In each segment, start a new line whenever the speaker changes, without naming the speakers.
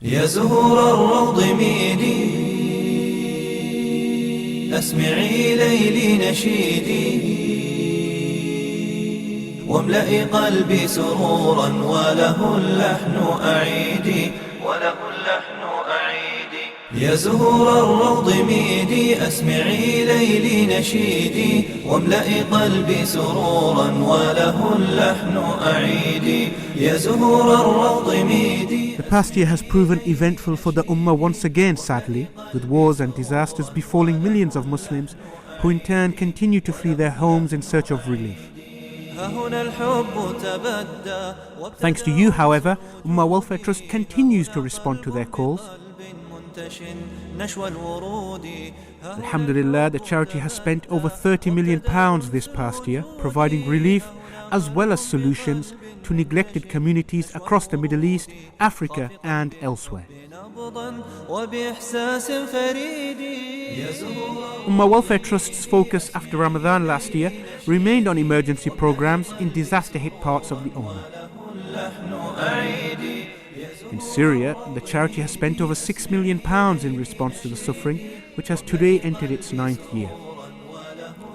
يا زهور الروض ميدي أسمعي ليلي نشيدي واملئي قلبي سرورا وله اللحن أعيدي يا زهور الروض ميدي أسمعي ليلي نشيدي واملئي قلبي سرورا وله اللحن أعيدي يا زهور الروض ميدي.
The past year has proven eventful for the Ummah once again, sadly, with wars and disasters befalling millions of Muslims who in turn continue to flee their homes in search of relief. Thanks to you, however, Ummah Welfare Trust continues to respond to their calls. Alhamdulillah, the charity has spent over £30 million this past year, providing relief as well as solutions to neglected communities across the Middle East, Africa and elsewhere. Ummah Welfare Trust's focus after Ramadan last year remained on emergency programs in disaster-hit parts of the Ummah. In Syria, the charity has spent over £6 million in response to the suffering, which has today entered its 9th year.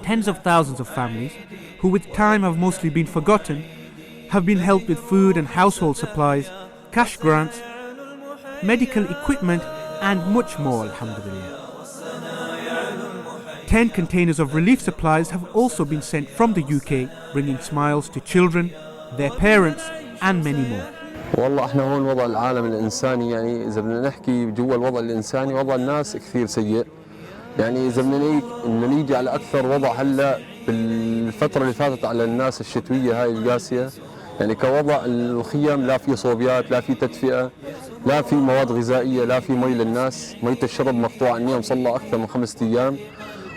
Tens of thousands of families, who with time have mostly been forgotten, have been helped with food and household supplies, cash grants, medical equipment and much more, alhamdulillah. 10 containers of relief supplies have also been sent from the UK, bringing smiles to children, their parents and many more.
والله احنا هون وضع العالم الانساني، يعني اذا بدنا نحكي جوا الوضع الانساني وضع الناس كثير سيء. يعني اذا بدنا نيجي على اكثر وضع هلا بالفتره اللي فاتت على الناس الشتويه هاي القاسيه، يعني كوضع الخيام لا في صوبيات، لا في تدفئه، لا في مواد غذائيه، لا في مي للناس، ميه الشرب مقطوعه عنيهم صار لها اكثر من 5 ايام.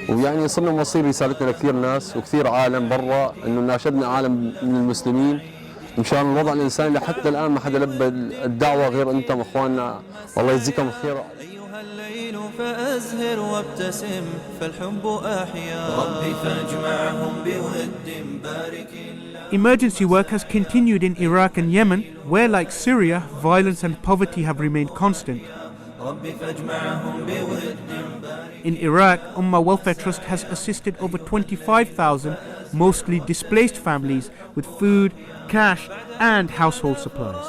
ويعني صرنا نوصل رسالتنا لكثير ناس وكثير عالم برا انه ناشدنا عالم من المسلمين مشان الوضع الانساني لحتى الان ما حدا لبى الدعوه غير انتم اخواننا، والله يجزيكم الخير.
ايها الليل فازهر وابتسم فالحب احيا ربي فاجمعهم بود بارك.
Emergency work has continued in Iraq and Yemen, where, like Syria, violence and poverty have remained constant. In Iraq, Ummah Welfare Trust has assisted over 25,000 mostly displaced families with food, cash and household supplies.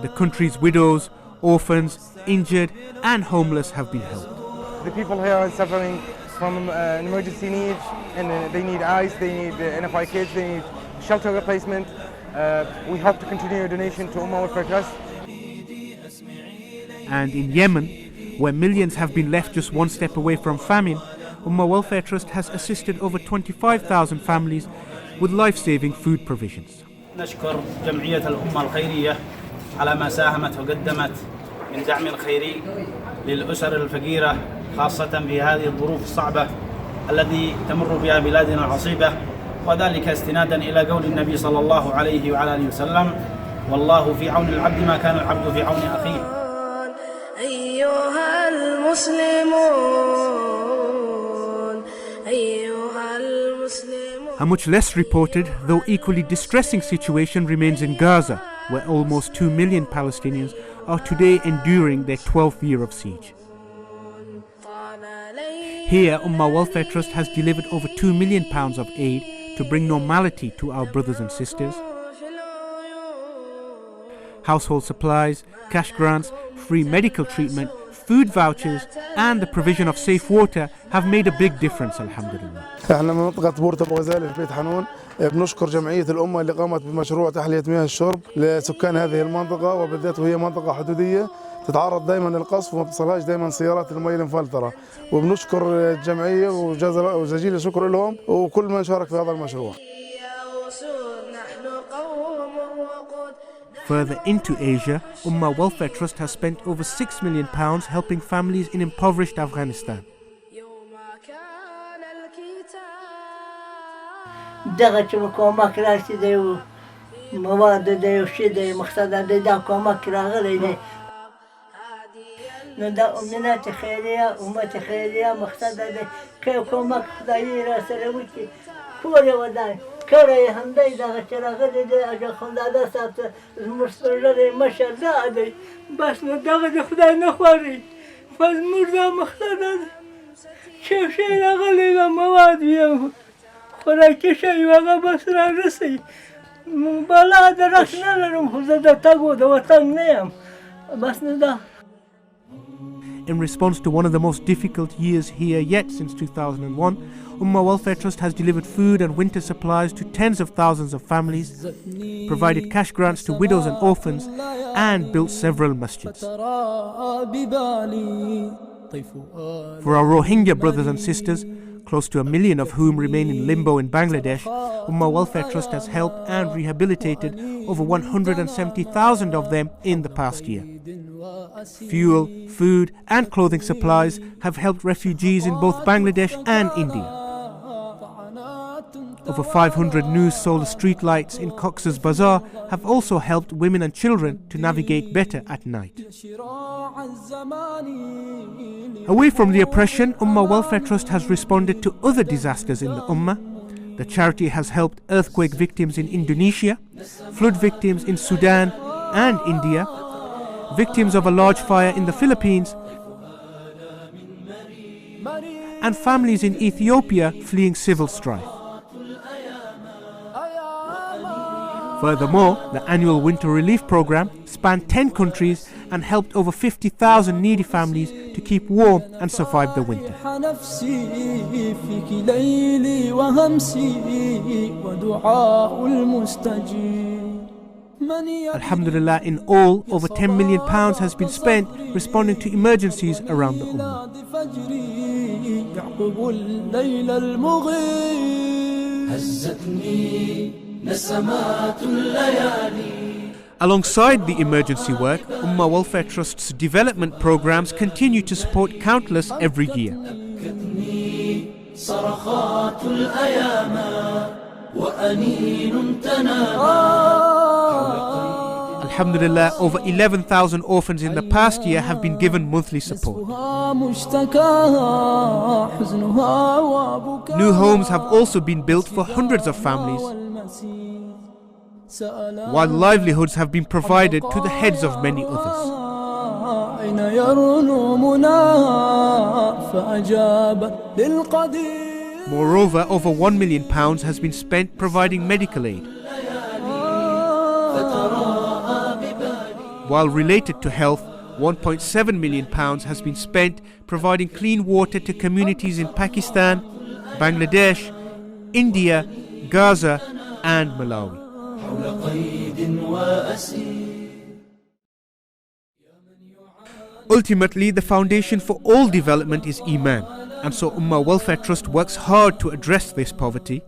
The country's widows, orphans, injured and homeless have been helped.
The people here are suffering from emergency needs, and they need ice, they need NFI kits, they need shelter replacement. We hope to continue your donation to Ummah Welfare Trust.
And in Yemen, where millions have been left just one step away from famine, Ummah Welfare Trust has assisted over 25,000 families with life-saving food provisions.
نشكر جمعية الأمة الخيرية على ما ساهمت وقدمت من دعم خيري للأسر الفقيرة، خاصة في هذه الظروف الصعبة التي تمر بها بلادنا العصيبة، وذلك استنادا إلى قول النبي صلى الله عليه وعلى آله وسلم: والله في عون العبد ما كان العبد في عون أخيه.
أيها المسلمون أيها المسلمون.
A much less reported, though equally distressing situation remains in Gaza, where almost 2 million Palestinians are today enduring their 12th year of siege. Here, Ummah Welfare Trust has delivered over £2 million of aid to bring normality to our brothers and sisters. Household supplies, cash grants, free medical treatment, food vouchers and the provision of safe water have made a big difference, alhamdulillah.
احنا من منطقة بورتة أبو غزالة في بيت حنون، بنشكر جمعية الأمة اللي قامت بمشروع تحلية مياه الشرب لسكان هذه المنطقة، وبالذات وهي منطقة حدودية تتعرض دائما للقصف وما بتصلهاش دائما سيارات المي المفلترة، وبنشكر الجمعية وجزيل الشكر لهم وكل من شارك في هذا المشروع.
Further into Asia, Ummah Welfare Trust has spent over £6 million helping families in impoverished Afghanistan.
دغت کمک رسیده و مواد ده و شده مقصد ده کمک راغلی ده نو دا امنیت خیریه امت خیریه مقصد ده که کمک خدایی را سره وکی کوره ودای کره هنده دغه چراغه د اجا خدادا سات مسترده ماشاءالله دی بس نو دغه د خدای نه خوري فز مردا مخداد چه شي راغلی مواد بیا خوراکي شي هغه بس را رسي بالا درس نه لرم خو زه د تګو د وطن نه یم بس نه ده.
In response to one of the most difficult years here yet since 2001, Ummah Welfare Trust has delivered food and winter supplies to tens of thousands of families, provided cash grants to widows and orphans, and built several masjids. For our Rohingya brothers and sisters, close to 1 million of whom remain in limbo in Bangladesh, Ummah Welfare Trust has helped and rehabilitated over 170,000 of them in the past year. Fuel, food and clothing supplies have helped refugees in both Bangladesh and India. Over 500 new solar streetlights in Cox's Bazar have also helped women and children to navigate better at night. Away from the oppression, Ummah Welfare Trust has responded to other disasters in the Ummah. The charity has helped earthquake victims in Indonesia, flood victims in Sudan and India, victims of a large fire in the Philippines, and families in Ethiopia fleeing civil strife. Furthermore, the annual winter relief program spanned 10 countries and helped over 50,000 needy families to keep warm and survive the winter. Alhamdulillah, in all, over £10 million has been spent responding to emergencies around the Ummah. Alongside the emergency work, Ummah Welfare Trust's development programs continue to support countless every year. Alhamdulillah, over 11,000 orphans in the past year have been given monthly support. New homes have also been built for hundreds of families, while livelihoods have been provided to the heads of many others. Moreover, over £1 million has been spent providing medical aid. While related to health, £1.7 million has been spent providing clean water to communities in Pakistan, Bangladesh, India, Gaza and Malawi. Ultimately, the foundation for all development is Iman, and so Ummah Welfare Trust works hard to address this poverty.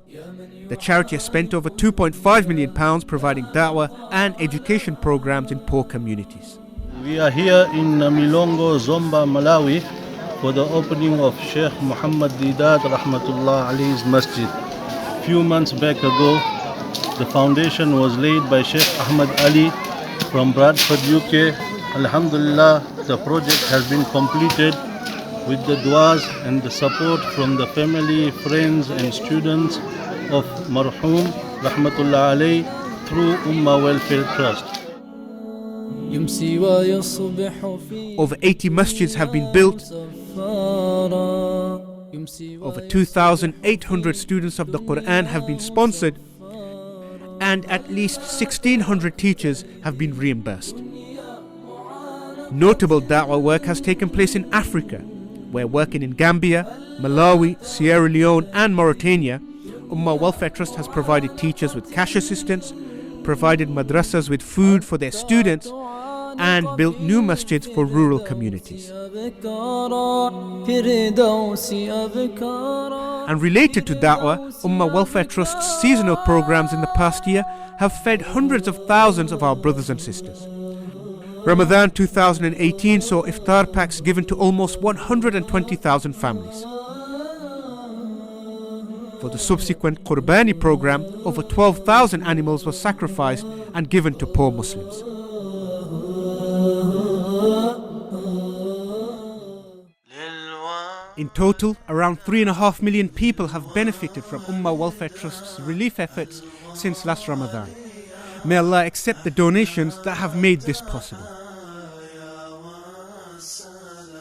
The charity has spent over £2.5 million providing da'wah and education programs in poor communities.
We are here in Milongo, Zomba, Malawi for the opening of Sheikh Muhammad Didat Rahmatullah Ali's Masjid. Few months back ago, the foundation was laid by Sheikh Ahmad Ali from Bradford, UK. Alhamdulillah, the project has been completed with the du'as and the support from the family, friends and students of Marhum Rahmatullah Alayh through Ummah Welfare Trust.
Over 80 masjids have been built. Over 2,800 students of the Quran have been sponsored, and at least 1,600 teachers have been reimbursed. Notable da'wah work has taken place in Africa, where working in Gambia, Malawi, Sierra Leone and Mauritania, Ummah Welfare Trust has provided teachers with cash assistance, provided madrasas with food for their students, and built new masjids for rural communities. And related to da'wah, Ummah Welfare Trust's seasonal programs in the past year have fed hundreds of thousands of our brothers and sisters. Ramadan 2018 saw iftar packs given to almost 120,000 families. For the subsequent Qurbani program, over 12,000 animals were sacrificed and given to poor Muslims. In total, around 3.5 million people have benefited from Ummah Welfare Trust's relief efforts since last Ramadan. May Allah accept the donations that have made this possible.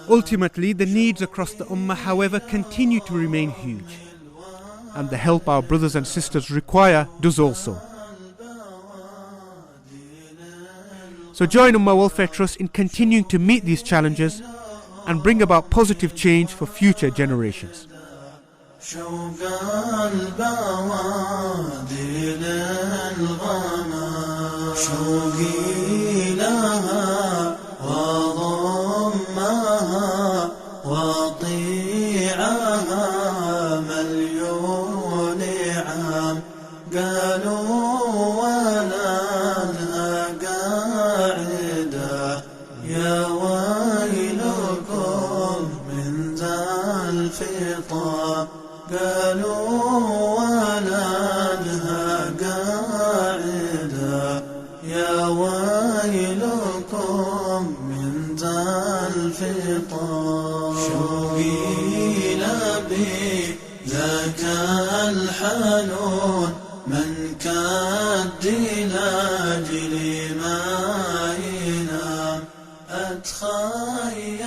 Ultimately, the needs across the Ummah, however, continue to remain huge. And the help our brothers and sisters require does also. So join Ummah Welfare Trust in continuing to meet these challenges and bring about positive change for future generations.
قالوا ولدها قاعدة يا ويلكم من ذا الفطام شوقي لبي ذاك الحنون من كاد لاجلي ما ينام أتخيل